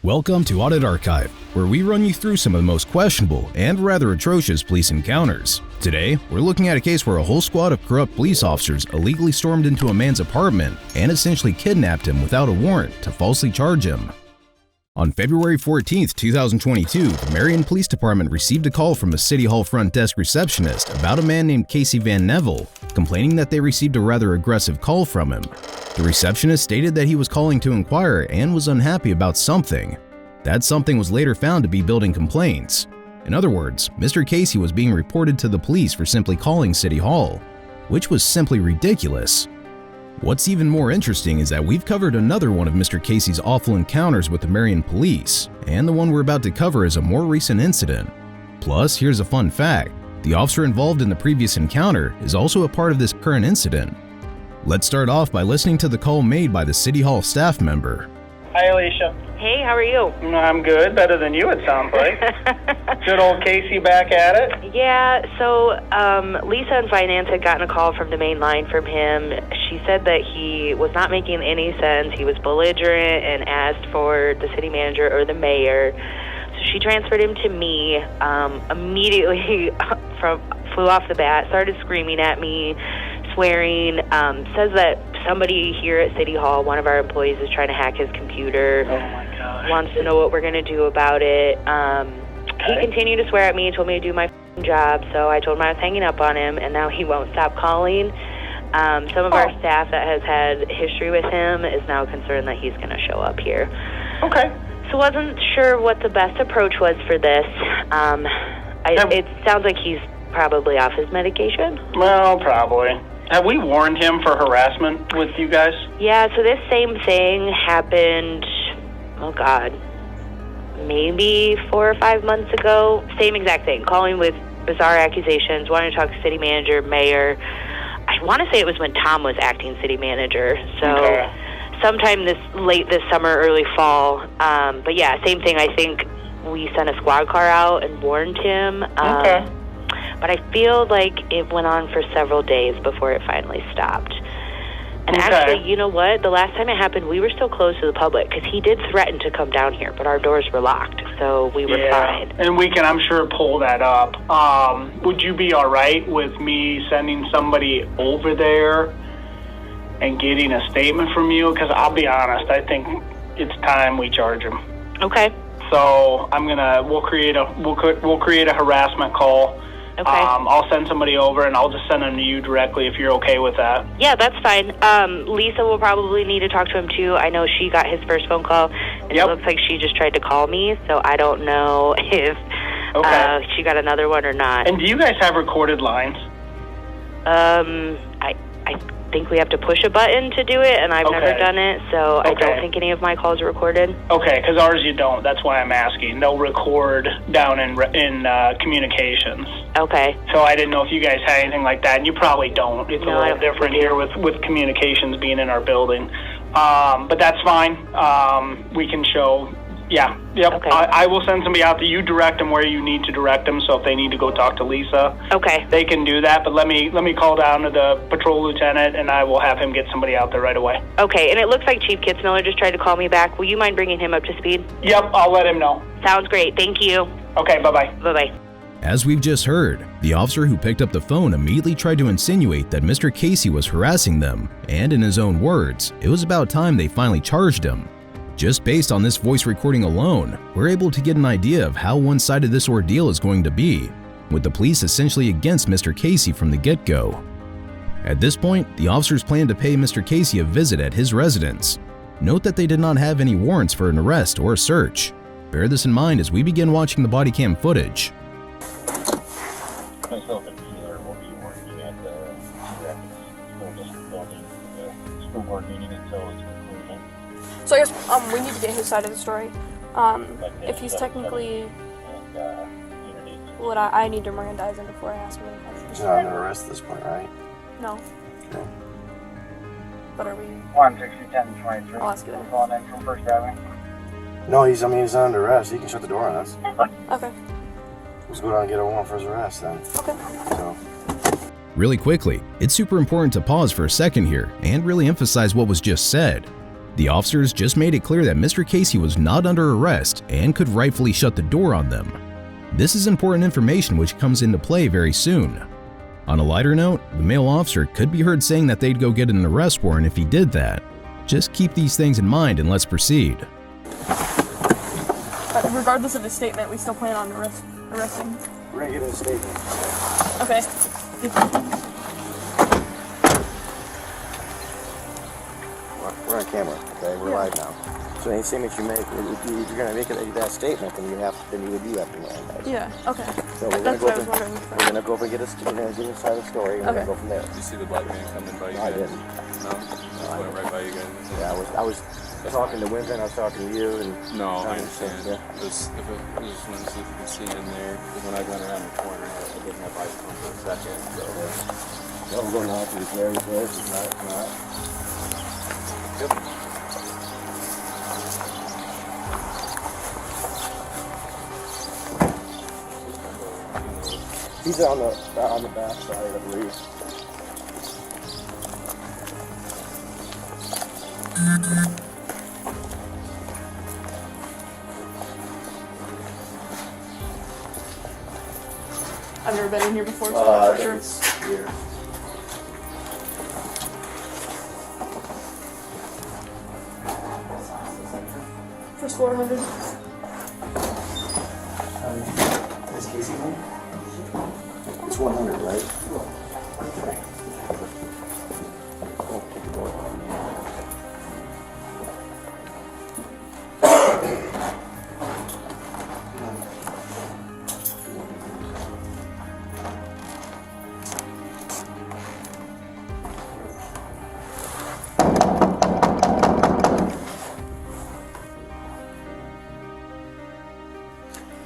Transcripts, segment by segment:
Welcome to Audit Archive, where we run you through some of the most questionable and rather atrocious police encounters. Today, we're looking at a case where a whole squad of corrupt police officers illegally stormed into a man's apartment and essentially kidnapped him without a warrant to falsely charge him. On February 14, 2022, the Marion Police Department received a call from a City Hall front desk receptionist about a man named Casey Van Neville, complaining that they received a rather aggressive call from him. The receptionist stated that he was calling to inquire and was unhappy about something. That something was later found to be building complaints. In other words, Mr. Casey was being reported to the police for simply calling City Hall, which was simply ridiculous. What's even more interesting is that we've covered another one of Mr. Casey's awful encounters with the Marion Police, and the one we're about to cover is a more recent incident. Plus, here's a fun fact. The officer involved in the previous encounter is also a part of this current incident. Let's start off by listening to the call made by the City Hall staff member. Hi, Alicia. Hey, how are you? I'm good. Better than you, it sounds like. Good old Casey back at it. Yeah, so Lisa in finance had gotten a call from the main line from him. She said that he was not making any sense. He was belligerent and asked for the city manager or the mayor. So she transferred him to me. Immediately flew off the bat, started screaming at me, swearing, says that somebody here at City Hall, one of our employees, is trying to hack his computer. Oh my gosh. Wants to know what we're going to do about it. He continued to swear at me, told me to do my job, so I told him I was hanging up on him, and now he won't stop calling. Some of our staff that has had history with him is now concerned that he's going to show up here. Okay. So wasn't sure what the best approach was for this. It sounds like he's probably off his medication. Well, probably. Have we warned him for harassment with you guys? Yeah, so this same thing happened, maybe 4 or 5 months ago. Same exact thing, calling with bizarre accusations, wanting to talk to city manager, mayor. I want to say it was when Tom was acting city manager, so sometime late this summer, early fall. But yeah, same thing. I think we sent a squad car out and warned him. But I feel like it went on for several days before it finally stopped. And actually, you know what? The last time it happened, we were still closed to the public because he did threaten to come down here, but our doors were locked, so we were fine. And we can, I'm sure, pull that up. Would you be all right with me sending somebody over there and getting a statement from you? Because I'll be honest, I think it's time we charge him. Okay. So we'll create a harassment call. Okay. I'll send somebody over, and I'll just send them to you directly if you're okay with that. Yeah, that's fine. Lisa will probably need to talk to him, too. I know she got his first phone call, and it looks like she just tried to call me, so I don't know if she got another one or not. And do you guys have recorded lines? I think we have to push a button to do it, and I've never done it, so I don't think any of my calls are recorded. Okay, because ours you don't. That's why I'm asking. They'll record down in communications. Okay. So I didn't know if you guys had anything like that, and you probably don't. It's a little different here with communications being in our building. But that's fine. We can show... Yeah, yep. Okay. I will send somebody out that you direct them where you need to direct them, so if they need to go talk to Lisa, they can do that. But let me call down to the patrol lieutenant, and I will have him get somebody out there right away. Okay, and it looks like Chief Kitzmiller just tried to call me back. Will you mind bringing him up to speed? Yep, I'll let him know. Sounds great. Thank you. Okay, bye-bye. Bye-bye. As we've just heard, the officer who picked up the phone immediately tried to insinuate that Mr. Casey was harassing them, and in his own words, it was about time they finally charged him. Just based on this voice recording alone, we're able to get an idea of how one-sided this ordeal is going to be, with the police essentially against Mr. Casey from the get-go. At this point, the officers plan to pay Mr. Casey a visit at his residence. Note that they did not have any warrants for an arrest or a search. Bear this in mind as we begin watching the body cam footage. So I guess we need to get his side of the story. If he's technically what I need to Mirandize him before I ask him any questions. He's not under arrest at this point, right? No. Okay. But are we? 160-10-23. I'll ask you that. Calling in from First Avenue. No, he's not under arrest. He can shut the door on us. Okay. Let's go down and get a warrant for his arrest then. Okay. So. Really quickly, it's super important to pause for a second here and really emphasize what was just said. The officers just made it clear that Mr. Casey was not under arrest and could rightfully shut the door on them. This is important information which comes into play very soon. On a lighter note, the male officer could be heard saying that they'd go get an arrest warrant if he did that. Just keep these things in mind and let's proceed. Regardless of his statement, we still plan on arresting. Regular statement. Okay. We're on camera, okay? We're live now. So any statement you make, if you're gonna make that statement, then you have to land that. Yeah. Okay. So we're gonna go up and get inside the story. And we're gonna go from there. Did you see the black man coming by you? No, I didn't. No? I went right by you guys. Yeah, I was talking to Winston. I was talking to you, and no, I understand. Yeah. I just wanted to see if you could see in there. Because when I went around the corner, I didn't have eyes on for a second. So. Well, we're going out to the very close. It's not. Yep. He's on the back side, I believe. I've never been in here before, so I'm not sure. Here. First 400. Is Casey home? It's 100, right?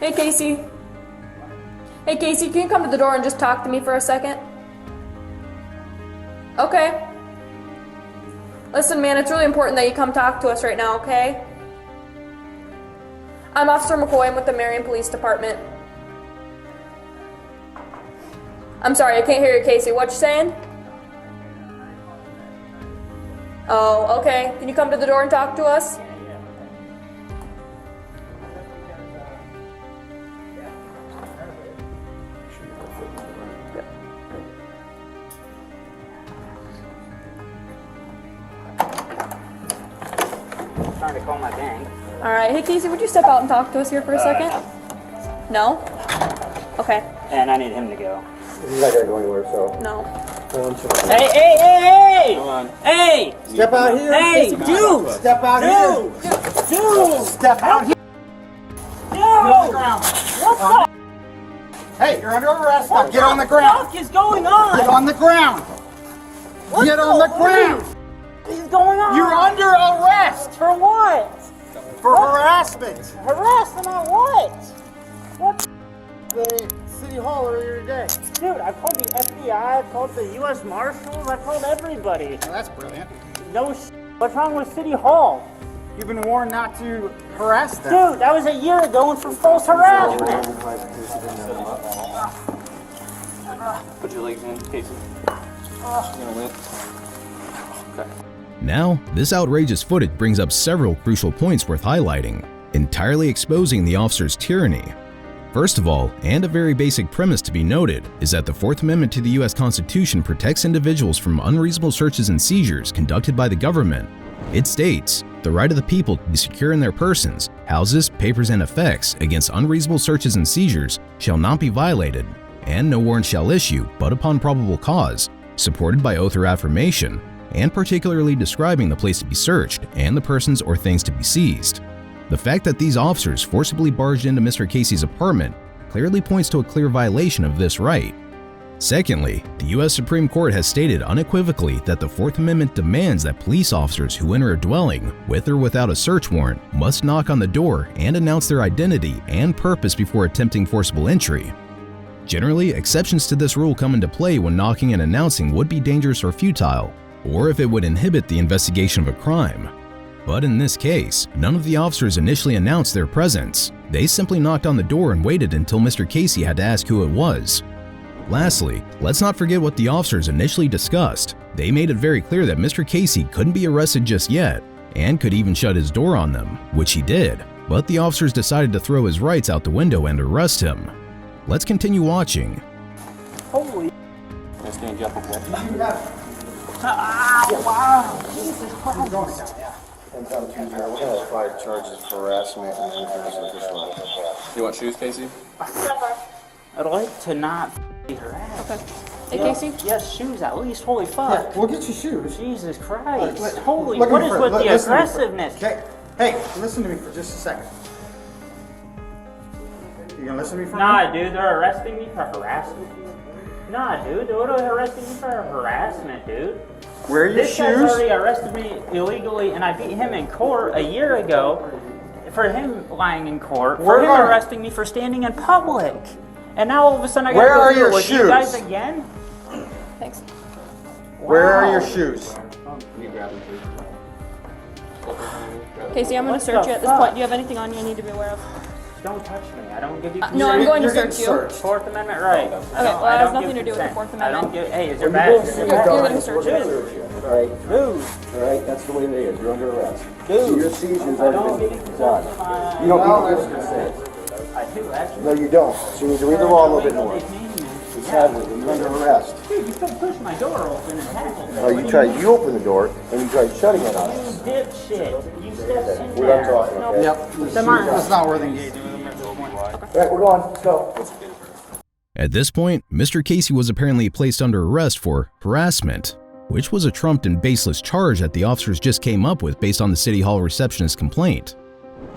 Hey, Casey. Hey, Casey, can you come to the door and just talk to me for a second? Okay. Listen, man, it's really important that you come talk to us right now, okay? I'm Officer McCoy. I'm with the Marion Police Department. I'm sorry, I can't hear you, Casey. What you saying? Oh, okay. Can you come to the door and talk to us? Trying to call my bank. All right. Hey, Casey, would you step out and talk to us here for a second? No? Okay. And I need him to go. He's not gonna go anywhere, so. No. Hey! Come on. Hey! Step out here. Hey, dude! Step out here. Dude! Step out here. Dude! What the Hey, you're under arrest. Now get on the ground. fuck is going on? Get on the ground. Get on the ground. What is going on? You're under arrest For what? for harassment. Harassment on what? What? The city hall earlier today. Dude, I called the FBI, I called the U.S. Marshals, I called everybody. Well, that's brilliant. No What's wrong with City Hall? You've been warned not to harass them. Dude, that was a year ago and for false harassment. Put your legs in, Casey. You gonna win? Okay. Now, this outrageous footage brings up several crucial points worth highlighting, entirely exposing the officer's tyranny. First of all, and a very basic premise to be noted, is that the Fourth Amendment to the U.S. Constitution protects individuals from unreasonable searches and seizures conducted by the government. It states, the right of the people to be secure in their persons, houses, papers, and effects against unreasonable searches and seizures shall not be violated, and no warrant shall issue but upon probable cause, supported by oath or affirmation, and particularly describing the place to be searched and the persons or things to be seized. The fact that these officers forcibly barged into Mr. Casey's apartment clearly points to a clear violation of this right. Secondly, the U.S. Supreme Court has stated unequivocally that the Fourth Amendment demands that police officers who enter a dwelling, with or without a search warrant, must knock on the door and announce their identity and purpose before attempting forcible entry. Generally, exceptions to this rule come into play when knocking and announcing would be dangerous or futile, or if it would inhibit the investigation of a crime. But in this case, none of the officers initially announced their presence. They simply knocked on the door and waited until Mr. Casey had to ask who it was. Lastly, let's not forget what the officers initially discussed. They made it very clear that Mr. Casey couldn't be arrested just yet, and could even shut his door on them, which he did, but the officers decided to throw his rights out the window and arrest him. Let's continue watching. Holy. Let's go and jump up. Wow. Jesus Christ. We're gonna apply charges for harassment and unfair official. You want shoes, Casey? I'd like to not be harassed. Okay. Hey, Casey? Yes, shoes at least. Holy fuck. We'll get you shoes. Jesus Christ. Look, Holy, look what at is me with for- the listen to me for- aggressiveness? Okay. Hey, listen to me for just a second. You gonna listen to me for a Nah, minute? dude, they're arresting me for harassment. Nah, dude, they're arresting me for harassment, dude. Wear your This guy's shoes. already arrested me illegally, and I beat him in court a year ago for him lying in court, for Where him are- arresting me for standing in public. And now all of a sudden I Where gotta are go deal your with you shoes? guys again? Thanks. Where are Wow. your shoes? You grab them, please. Casey, I'm gonna What search the you at this fuck? point. Do you have anything on you I need to be aware of? Don't touch me. I don't give you No, I'm going to You're getting search you. searched. Fourth Amendment right. well, it has nothing to do with the Fourth I don't Amendment. give. Hey, is your badge? You're getting searched. Alright, Dude, alright, that's the way it is. You're under arrest. Dude. Your seizures I are don't done. need to touch my. You don't need to listen. I do actually. No, you don't. So you need to read the law a little bit more. It's happening. You're under arrest. Dude, you still push my door open and tackle me. No, you open the door and you tried shutting it on You us. dipshit. You stepped in We're there. not talking, okay? Yep. It's not worth engaging with them at this point. Alright, we're going. Let's go. At this point, Mr. Casey was apparently placed under arrest for harassment, which was a trumped and baseless charge that the officers just came up with based on the City Hall receptionist's complaint.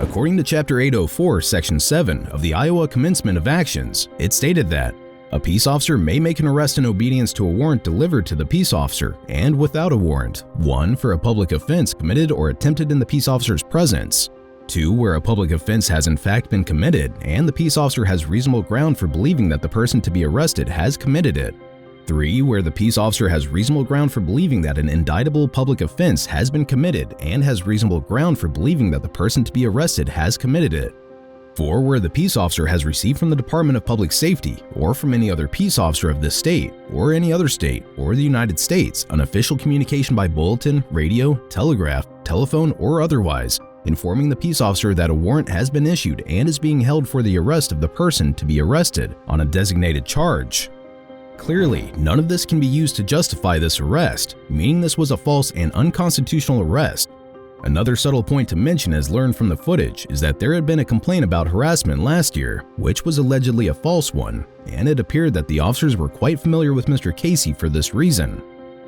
According to Chapter 804, Section 7 of the Iowa Commencement of Actions, it stated that a peace officer may make an arrest in obedience to a warrant delivered to the peace officer and without a warrant, 1. For a public offense committed or attempted in the peace officer's presence, 2. Where a public offense has in fact been committed and the peace officer has reasonable ground for believing that the person to be arrested has committed it, 3. Where the peace officer has reasonable ground for believing that an indictable public offense has been committed and has reasonable ground for believing that the person to be arrested has committed it, 4. Where the peace officer has received from the Department of Public Safety or from any other peace officer of this state or any other state or the United States an official communication by bulletin, radio, telegraph, telephone, or otherwise informing the peace officer that a warrant has been issued and is being held for the arrest of the person to be arrested on a designated charge. Clearly, none of this can be used to justify this arrest, meaning this was a false and unconstitutional arrest. Another subtle point to mention as learned from the footage is that there had been a complaint about harassment last year, which was allegedly a false one, and it appeared that the officers were quite familiar with Mr. Casey for this reason.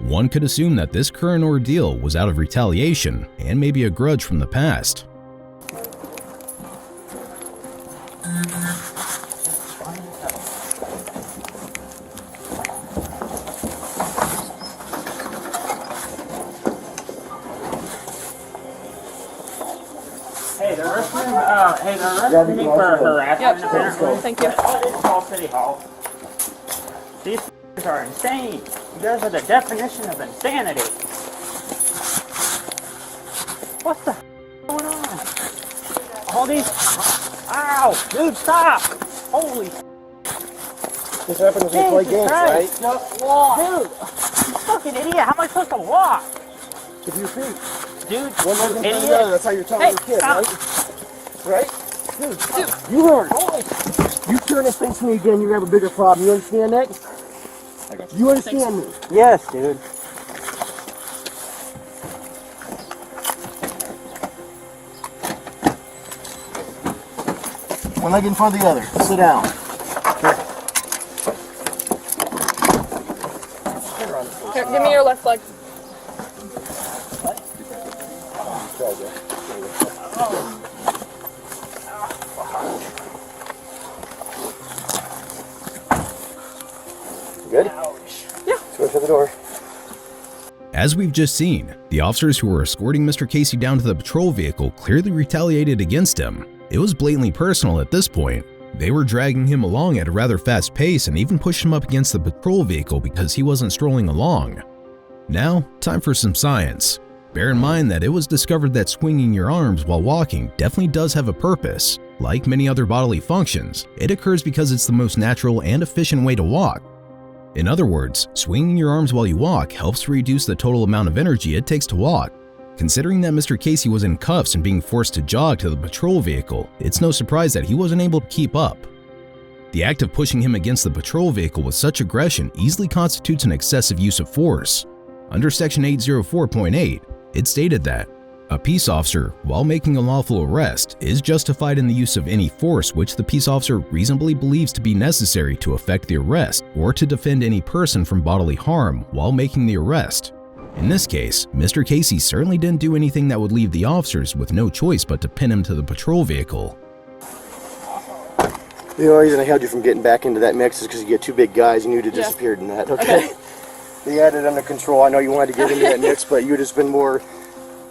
One could assume that this current ordeal was out of retaliation and maybe a grudge from the past. Hey, they're arresting me for harassment. Yep. Apparently. Thank you. Audits call City Hall. These are insane. You guys are the definition of insanity. What the going on? All these. Ow! Dude, stop! Holy. This happens when you play games, right? Just walk. Dude, you fucking idiot. How am I supposed to walk? With your feet. Dude, One leg in front of the idiot. other. That's how you're telling Hey, your kid, stop. right? Right? Dude, you learn. You turn this thing to me again, you're gonna have a bigger problem. You understand that? I got you. You understand me? Yes, dude. One leg in front of the other. Sit down. Here, give me your left leg. Good? Yeah. Let's go to the door. As we've just seen, the officers who were escorting Mr. Casey down to the patrol vehicle clearly retaliated against him. It was blatantly personal at this point. They were dragging him along at a rather fast pace and even pushed him up against the patrol vehicle because he wasn't strolling along. Now, time for some science. Bear in mind that it was discovered that swinging your arms while walking definitely does have a purpose. Like many other bodily functions, it occurs because it's the most natural and efficient way to walk. In other words, swinging your arms while you walk helps to reduce the total amount of energy it takes to walk. Considering that Mr. Casey was in cuffs and being forced to jog to the patrol vehicle, it's no surprise that he wasn't able to keep up. The act of pushing him against the patrol vehicle with such aggression easily constitutes an excessive use of force. Under Section 804.8, it stated that a peace officer, while making a lawful arrest, is justified in the use of any force which the peace officer reasonably believes to be necessary to effect the arrest or to defend any person from bodily harm while making the arrest. In this case, Mr. Casey certainly didn't do anything that would leave the officers with no choice but to pin him to the patrol vehicle. The only reason I held you from getting back into that mix is because you get two big guys and you'd have disappeared in that, okay? You had it under control. I know you wanted to get into that mix, but you would have just been more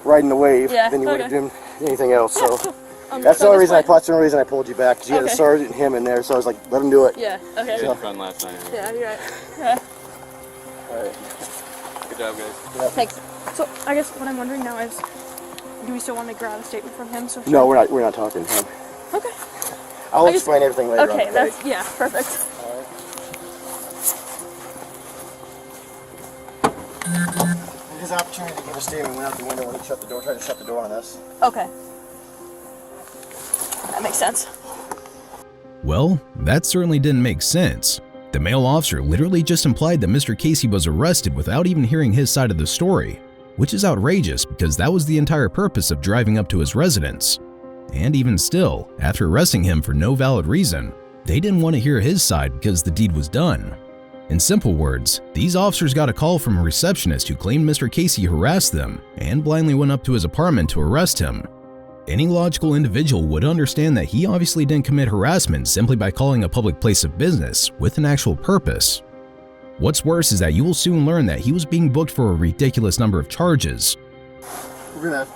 riding the wave than you would have done anything else. So that's the only reason I pulled you back, because you had a sergeant and him in there, so I was like, let him do it. Yeah, okay. You had fun last night. Yeah, you're right. Yeah. Alright. Good job, guys. Thanks. So, I guess what I'm wondering now is, do we still want to grab a statement from him? So no, we're not talking to him. Okay. I'll explain everything later on. Okay, that's, yeah, perfect. His opportunity to give a statement went out the window when he tried to shut the door on us. Okay. That makes sense. Well, that certainly didn't make sense. The male officer literally just implied that Mr. Casey was arrested without even hearing his side of the story, which is outrageous because that was the entire purpose of driving up to his residence. And even still, after arresting him for no valid reason, they didn't want to hear his side because the deed was done. In simple words, these officers got a call from a receptionist who claimed Mr. Casey harassed them and blindly went up to his apartment to arrest him. Any logical individual would understand that he obviously didn't commit harassment simply by calling a public place of business with an actual purpose. What's worse is that you will soon learn that he was being booked for a ridiculous number of charges. We'll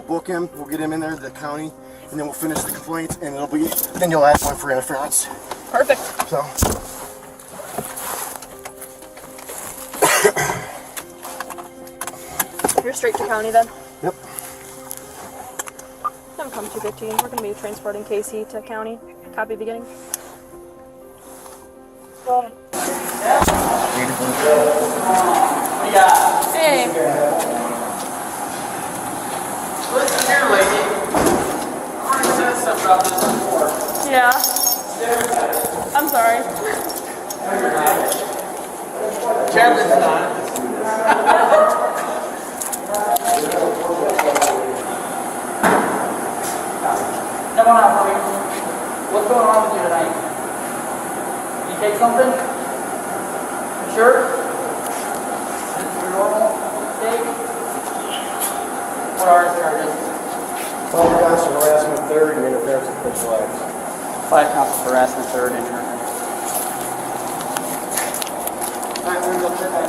book him, we'll get him in there to the county, and then we'll finish the complaints, and then you'll ask one for interference. Perfect. So. You're straight to county then? Yep. I'm coming 215. We're going to be transporting Casey to county. Copy beginning. Hey. Listen here, lady. I already said something about this before. Yeah. I'm sorry. Kevin's not. Come on out, buddy. What's going on with you tonight? You take something? You sure? This is your normal take? What are the charges? 12 counts of harassment, third, and interference with official acts. 5 counts of harassment, third, and interference. Alright, we're going to go check that.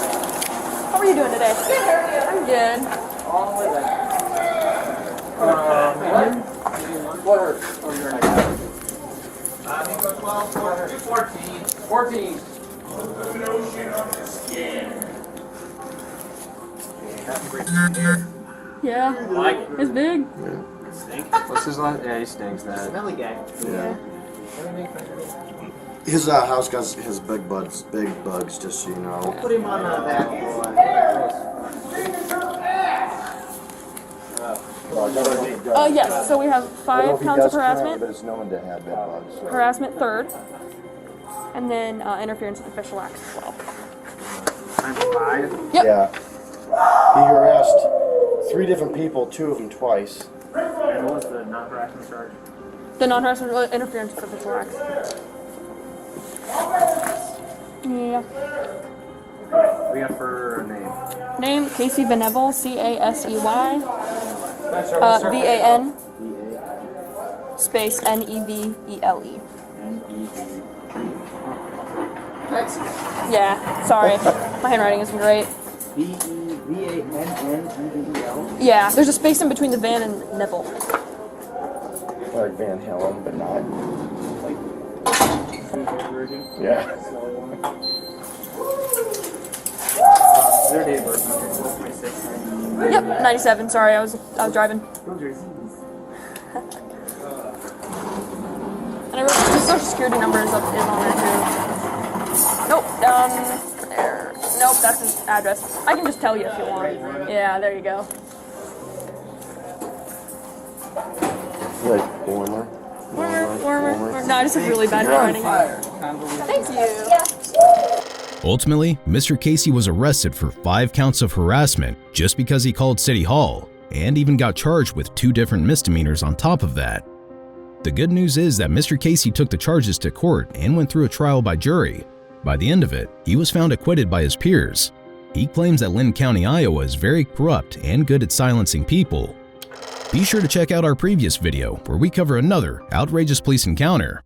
How are you doing today? Good, how are you? I'm good. On the way back. What hurt? Oh, you're not. I think it was 12, 14. 14. No shit on the skin. Yeah. Like It's big. What's his last? Yeah, he stinks, man. Smelly guy. Yeah. His house got his big bugs, just so you know. Put him on the back. Yes, so we have 5 counts of harassment. But it's known to have bed bugs. So. Harassment third. And then interference with official acts as well. Yep. Yeah. He harassed 3 different people, 2 of them twice. And what was the non-harassment charge? The non-harassment interference with official acts. Yeah. We got for name. Name Casey Venable, C-A-S-E-Y. V-A-N space N-E-V-E-L-E. Yeah, sorry. My handwriting isn't great. V-E-V-A-N-N-E-V-E-L? Yeah, there's a space in between the Van and Neville. Like Van Halen, but not. Yeah. Their date of birth, 26. Yep, 97. Sorry, I was driving. And I wrote the social security number is on there too. Nope, down there. Nope, that's his address. I can just tell you if you want. Yeah, there you go. Like warmer. Warmer. No, I just have really bad handwriting. Thank you. Ultimately, Mr. Casey was arrested for 5 counts of harassment just because he called City Hall, and even got charged with 2 different misdemeanors on top of that. The good news is that Mr. Casey took the charges to court and went through a trial by jury. By the end of it, he was found acquitted by his peers. He claims that Linn County, Iowa is very corrupt and good at silencing people. Be sure to check out our previous video where we cover another outrageous police encounter.